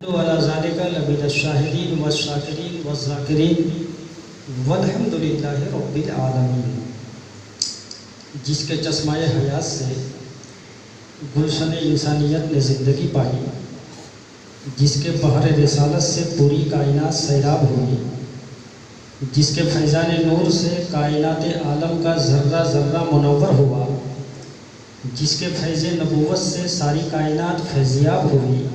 وعلى ذلك لمن الشاهدين والشاكرين والذاكرين والحمد للہ رب العالمین۔ جس کے چشمہ حیات سے گلشن انسانیت نے زندگی پائی، جس کے بحر رسالت سے پوری کائنات سیراب ہوئی، جس کے فیضان نور سے کائنات عالم کا ذرہ ذرہ منور ہوا، جس کے فیض نبوت سے ساری کائنات فیضیاب ہوئی،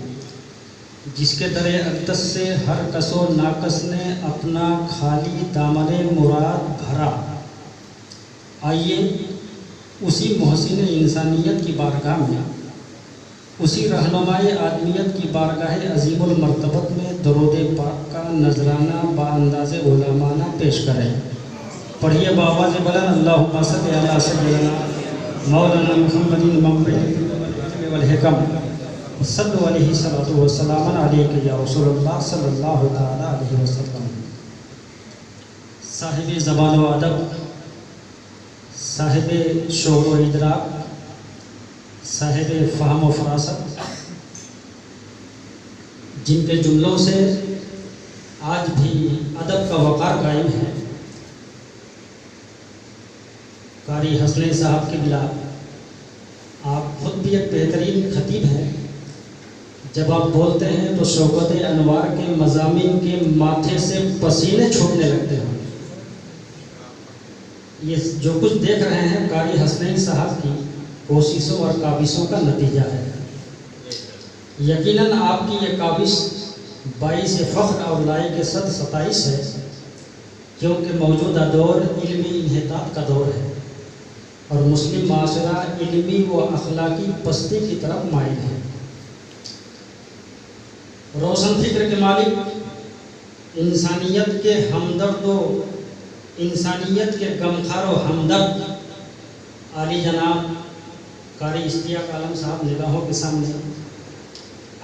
جس کے در اقدس سے ہر کس و ناقص نے اپنا خالی دامن مراد بھرا، آئیے اسی محسن انسانیت کی بارگاہ میں، اسی رہنمائے آدمیت کی بارگاہ عظیم المرتبت میں درود پاک کا نذرانہ با انداز علمانہ پیش کریں۔ پڑھیے بآواز بلند اللہم صل علی سیدنا مولانا محمد منبع العلم والحکم صلو علیہ صلاۃ وسلام علیک یا رسول اللہ صلی اللہ تعالی علیہ وسلم۔ صاحب زبان و ادب، صاحب شعور و ادراک، صاحب فہم و فراست، جن کے جملوں سے آج بھی ادب کا وقار قائم ہے، قاری حسنین صاحب کی بلا۔ آپ خود بھی ایک بہترین خطیب ہیں، جب آپ بولتے ہیں تو شوکت انوار کے مضامین کے ماتھے سے پسینے چھوٹنے لگتے ہیں۔ یہ جو کچھ دیکھ رہے ہیں قاری حسنین صاحب کی کوششوں اور کاوشوں کا نتیجہ ہے۔ یقیناً آپ کی یہ کاوش باعث فخر اور لائق صد ستائش ہے، کیونکہ موجودہ دور علمی انحطاط کا دور ہے اور مسلم معاشرہ علمی و اخلاقی پستی کی طرف مائل ہے۔ روشن فکر کے مالک، انسانیت کے ہمدرد و انسانیت کے غمخوار و ہمدرد عالی جناب قاری اشتیاق عالم صاحب نگاہوں کے سامنے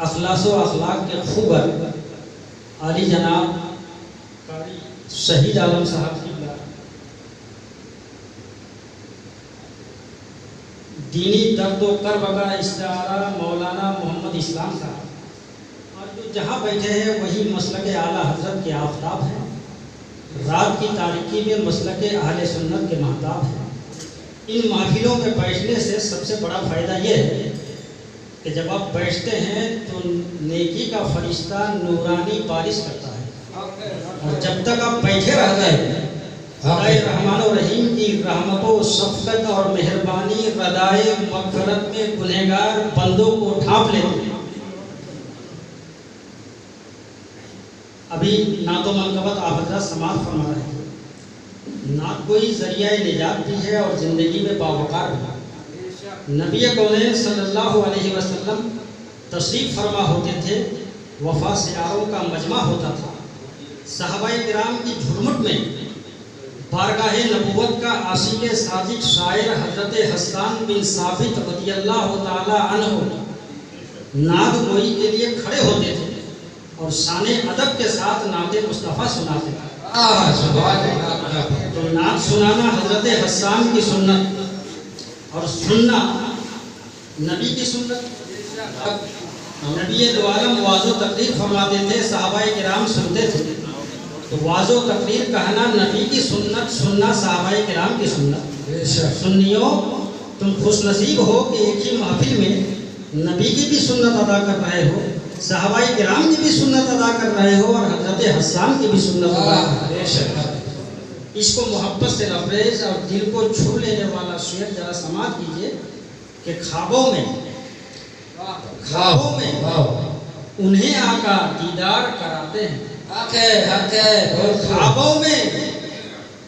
اخلاص و اخلاق کے خوبر عالی جناب قاری شہید عالم صاحب کی دینی درد و کرب کا استعارہ مولانا محمد اسلام صاحب، اور جو جہاں بیٹھے ہیں وہی مسلک اعلیٰ حضرت کے آفتاب ہیں، رات کی تاریکی میں مسلک اہل سنت کے مہتاب ہیں۔ ان محفلوں میں بیٹھنے سے سب سے بڑا فائدہ یہ ہے کہ جب آپ بیٹھتے ہیں تو نیکی کا فرشتہ نورانی بارش کرتا ہے، اور جب تک آپ بیٹھے رہتے ہیں خدائے رحمان و رحیم کی رحمت و شفقت اور مہربانی ردائے مغفرت میں گنہگار بندوں کو ڈھانپ لیتے ہیں۔ ابھی نعت و منقبت آپ حضرات سماعت فرما رہے ہیں۔ نعت کوئی ذریعہ نجات بھی ہے اور زندگی میں باوقار بھی۔ نبی کونین صلی اللہ علیہ وسلم تشریف فرما ہوتے تھے، وفا سیاروں کا مجمع ہوتا تھا، صحابہ کرام کی جھرمٹ میں بارگاہ نبوت کا عاشق صادق شاعر حضرت حسان بن ثابت رضی اللہ تعالی عنہ نعت گوئی کے لیے کھڑے ہوتے تھے اور شان ادب کے ساتھ نعت مصطفیٰ سناتے تھے۔ تو نعت سنانا حضرت حسان کی سنت اور سننا نبی کی سنت۔ نبی دو عالم واضح و تقریر فرماتے تھے، صحابہ کرام سنتے تھے، تو واضح و تقریر کہنا نبی کی سنت، سننا صحابہ کرام کی سنت۔ سنیوں تم خوش نصیب ہو کہ ایک ہی محفل میں نبی کی بھی سنت ادا کر رہے ہو، صحابہ کرام کی بھی سنت ادا کر رہے ہو اور حضرت حسان کی بھی سنت ادا کر رہے ہو۔ اس کو محبت سے لبریز اور دل کو چھو لینے والا شعر ذرا سماعت کیجئے کہ خوابوں میں انہیں آقا دیدار کراتے ہیں، خوابوں میں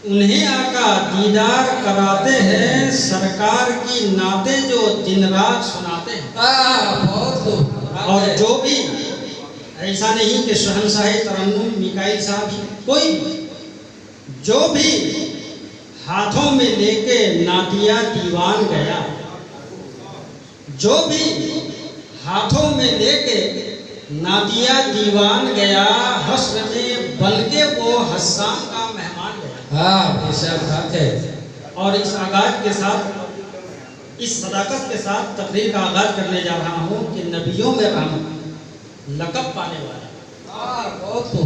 انہیں آقا دیدار کراتے ہیں، سرکار کی نعتیں جو دن رات سناتے ہیں۔ اور جو بھی ایسا نہیں کہ شہنشاہ ترنم میکائیل صاحب ہی، کوئی جو بھی ہاتھوں میں لے کے نادیہ دیوان گیا، جو بھی ہاتھوں میں لے کے نادیہ دیوان گیا، حشر میں بن کے وہ حسان کا مہمان گیا۔ اور اس آغاز کے ساتھ، اس صداقت کے ساتھ تقریر کا آغاز کرنے جا رہا ہوں کہ نبیوں میں رحمت، لقب پانے والا،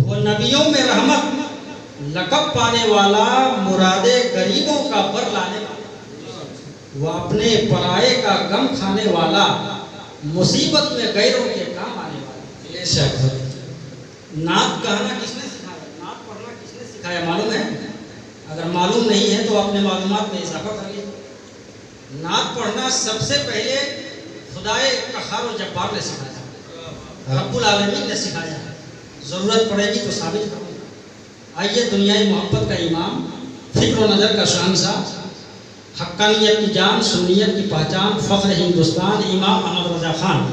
وہ نبیوں میں رحمت، لقب پانے والا، مراد غریبوں کا بر لانے والا، وہ اپنے پرائے کا غم کھانے والا، مصیبت میں غیروں کے کام آنے والا۔ نعت کہنا کس نے سکھایا؟ نعت پڑھنا کس نے سکھایا معلوم ہے؟ اگر معلوم نہیں ہے تو اپنے معلومات میں اضافہ کریے۔ نعت پڑھنا سب سے پہلے خدائے قہار و جبار نے سکھایا، رب العالمین نے سکھایا ہے۔ ضرورت پڑے گی تو ثابت کروں گا۔ آئیے دنیای محبت کا امام، فکر و نظر کا شہنشاہ، حقانیت کی جان، سنیت کی پہچان، فخر ہندوستان، امام احمد رضا خان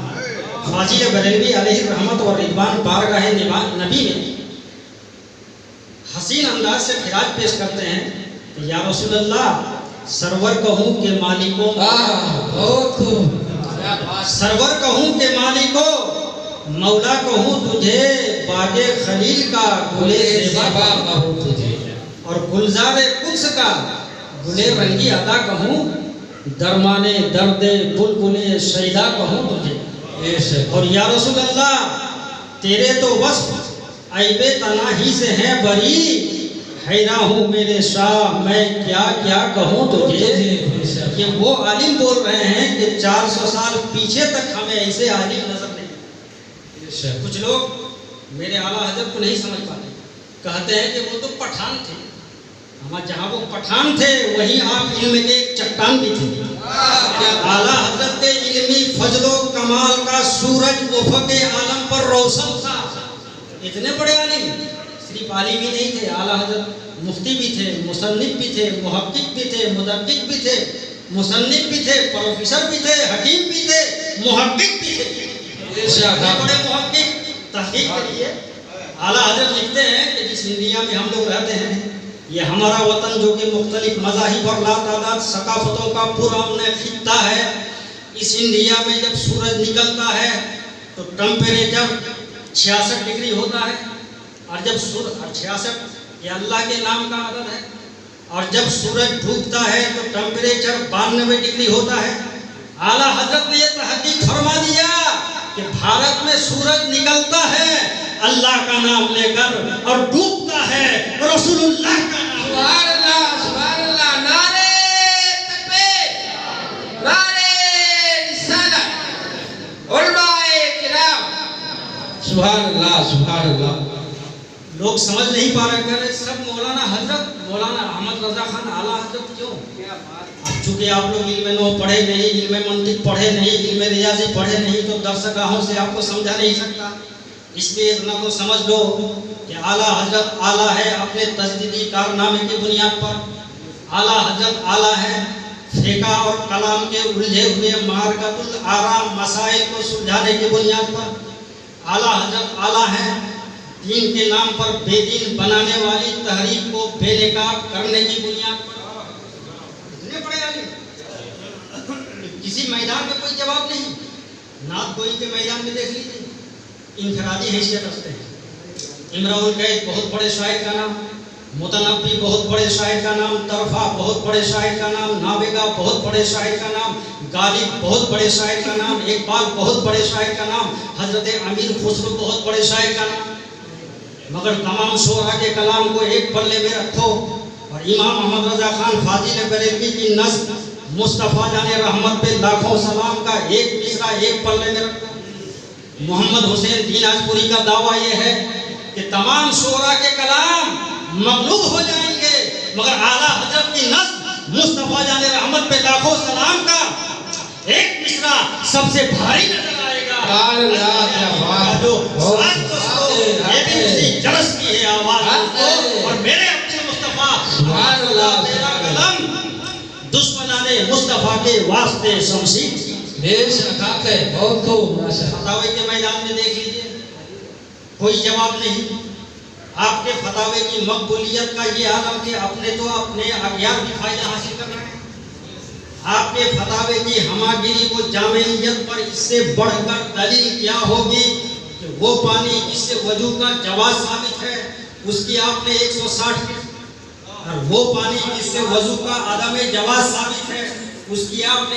فاضل بریلوی علیہ رحمت و رضوان بارگاہ نبی میں حسین انداز سے خراج پیش کرتے ہیں کہ یا رسول اللہ، سرور کہوں کہ مالکوں، سرور کہوں کہ مالکوں، مولا کہوں تجھے، باغ خلیل کا گلے زیبا کہوں تجھے، اور گلزار قدس کا گلے رنگی عطا کہوں، درمانے درد بلبلے شیدا کہوں تجھے۔ اور یا رسول اللہ، تیرے تو وصف عیب تناہی سے ہیں بری، حیران ہوں میرے شاہ میں کیا کیا کہوں تجھے۔ کہ وہ عالم بول رہے ہیں کہ 400 سال پیچھے تک ہمیں ایسے عالم نظر نہیں۔ کچھ لوگ میرے اعلیٰ حضرت کو نہیں سمجھ پاتے، کہتے ہیں کہ وہ تو پٹھان تھے۔ ہمارے جہاں وہ پٹھان تھے وہیں آپ علم کے ایک چٹان بھی تھے۔ اعلیٰ حضرت کے علمی فضل و کمال کا سورج افق عالم پر روشن تھا۔ اتنے بڑے عالم، صرف عالم ہی نہیں تھے، اعلیٰ حضرت مفتی بھی تھے، مصنف بھی تھے، محقق بھی تھے، مدقق بھی تھے، مصنف بھی تھے، پروفیسر بھی تھے، حکیم بھی تھے، محقق بھی تھے۔ اتنے بڑے محقق تحقیق کے لیے اعلیٰ حضرت لکھتے ہیں کہ جس انڈیا میں ہم لوگ رہتے ہیں، یہ ہمارا وطن جو کہ مختلف مذاہب اور لاتعداد ثقافتوں کا پرامن خطہ ہے، اس انڈیا میں جب سورج نکلتا ہے تو ٹمپریچر 66 ڈگری ہوتا ہے، اور جب 66 یہ اللہ کے نام کا عدد ہے، اور جب سورج ڈوبتا ہے تو ٹمپریچر 92 ڈگری ہوتا ہے۔ اعلیٰ حضرت نے یہ تحقیق فرما دیا کہ بھارت میں سورج نکلتا ہے اللہ کا نام لے کر اور ڈوبتا ہے رسول اللہ کا نام۔ سبحان اللہ، سبحان اللہ، نعرہ تکبیر، نعرہ رسالت، علماء کرام، سبحان اللہ، سبحان اللہ۔ لوگ سمجھ نہیں پا رہے، کہہ رہے سب مولانا حضرت، مولانا احمد رضا خان اعلیٰ حضرت کیوں؟ اب چونکہ آپ لوگ علم نحو پڑھے نہیں، علم منطق پڑھے نہیں، علم ریاضی پڑھے نہیں، تو درس گاہوں سے آپ کو سمجھا نہیں سکتا۔ اس لیے اتنا تو سمجھ لو کہ اعلیٰ حضرت اعلیٰ ہے اپنے تجدیدی کارنامے کی بنیاد پر، اعلیٰ حضرت اعلیٰ ہے فقہ اور کلام کے الجھے ہوئے معرکۃ الآراء مسائل کو سلجھانے کی بنیاد پر، اعلیٰ حضرت اعلیٰ ہے دین کے نام پر بے دین بنانے والی تحریک کو بے نقاب کرنے کی بنیاد پر۔ اتنے بڑے عالم، کسی میدان میں کوئی جواب نہیں۔ نعت گوئی کے میدان میں دیکھ لیجیے، انفرادی حیثیت رکھتے ہیں۔ امرؤ القیس بہت بڑے شاعر کا نام، متنبی بہت بڑے شاعر کا نام، طرفہ بہت بڑے شاعر کا نام، نابغہ بہت بڑے شاعر کا نام، غالب بہت بڑے شاعر کا نام، اقبال بہت بڑے شاعر کا نام، حضرت امیر خسرو بہت بڑے شاعر کا نام۔ مگر تمام شعراء کے کلام کو ایک پلے میں رکھو اور امام احمد رضا خان فاضل بریلوی کی نظم مصطفیٰ جان رحمت پہ لاکھوں سلام کا ایک مصرع ایک پلے میں رکھو۔ محمد حسین دیناجپوری کا دعویٰ یہ ہے کہ تمام شعراء کے کلام مغلوب ہو جائیں گے، مگر اعلیٰ حضرت کی نظم مصطفیٰ جان رحمت پہ لاکھوں سلام کا ایک مصرع سب سے بھاری نظر آئے گا۔ یہ بھی اسی جرس کی ہے آواز اور میرے اپنے مصطفیٰ سبحان اللہ تیرا قلم دشمنان مصطفیٰ کے واسطے شمشیر تھی۔ بے شک حق ہے، بہت خوب، ماشاءاللہ۔ فتاوی کے میدان میں دیکھ لیجئے، کوئی جواب نہیں۔ آپ کے فتاوی کی مقبولیت کا یہ عالم کہ اپنے تو اپنے اغیار بھی فائدہ حاصل کر رہے ہیں۔ آپ کے فتاوی کی ہماگیری و جامعیت پر اس سے بڑھ کر دلیل کیا ہوگی کہ وہ پانی جس سے وضو کا جواز ثابت ہے اس کی آپ نے 160 قسم، اور وہ پانی جس سے وضو کا عدم جواز ثابت ہے اس کی آپ نے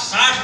60